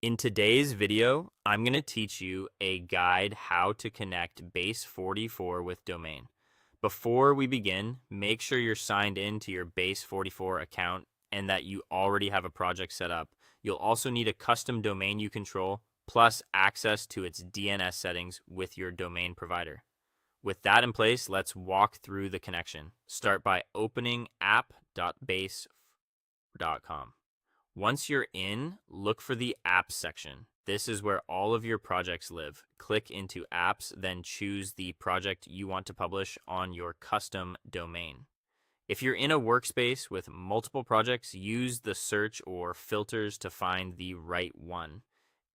In today's video, I'm going to teach you a guide how to connect base44 with domain. Before we begin, make sure you're signed in to your base44 account and that you already have a project set up. You'll also need a custom domain you control, plus access to its DNS settings with your domain provider. With that in place, let's walk through the connection. Start by opening app.base.com. Once you're in, look for the Apps section. This is where all of your projects live. Click into Apps, then choose the project you want to publish on your custom domain. If you're in a workspace with multiple projects, use the search or filters to find the right one.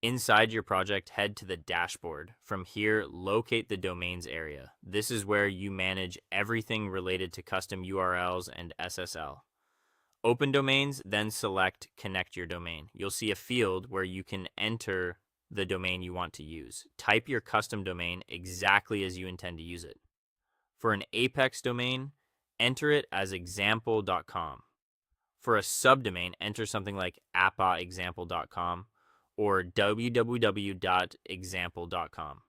Inside your project, head to the dashboard. From here, locate the domains area. This is where you manage everything related to custom URLs and SSL. Open domains, then select Connect Your Domain. You'll see a field where you can enter the domain you want to use. Type your custom domain exactly as you intend to use it. For an Apex domain, enter it as example.com. For a subdomain, enter something like appaexample.com or www.example.com.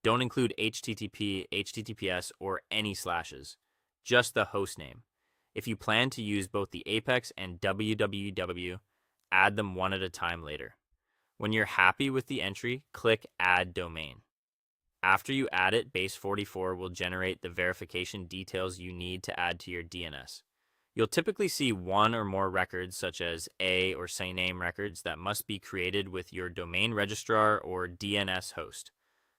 Don't include HTTP, HTTPS, or any slashes, just the host name. If you plan to use both the Apex and www, add them one at a time later. When you're happy with the entry, click Add Domain. After you add it, base44 will generate the verification details you need to add to your DNS. You'll typically see one or more records, such as A or CNAME records, that must be created with your domain registrar or DNS host.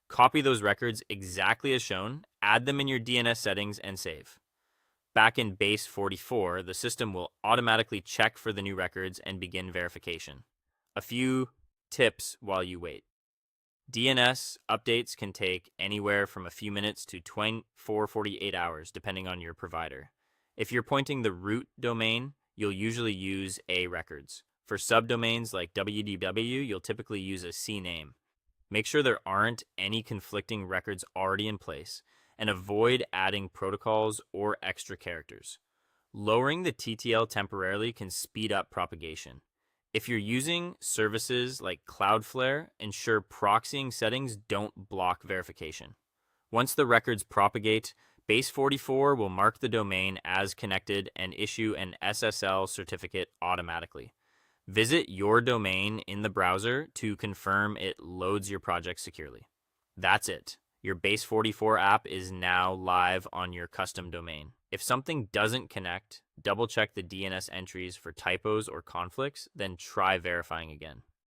Copy those records exactly as shown, add them in your DNS settings, and save. Back in base44, the system will automatically check for the new records and begin verification. A few tips while you wait. DNS updates can take anywhere from a few minutes to 48 hours, depending on your provider. If you're pointing the root domain, you'll usually use A records. For subdomains like www, you'll typically use a CNAME. Make sure there aren't any conflicting records already in place, and avoid adding protocols or extra characters. Lowering the TTL temporarily can speed up propagation. If you're using services like Cloudflare, ensure proxying settings don't block verification. Once the records propagate, base44 will mark the domain as connected and issue an SSL certificate automatically. Visit your domain in the browser to confirm it loads your project securely. That's it. Your base44 app is now live on your custom domain. If something doesn't connect, double check the DNS entries for typos or conflicts, then try verifying again.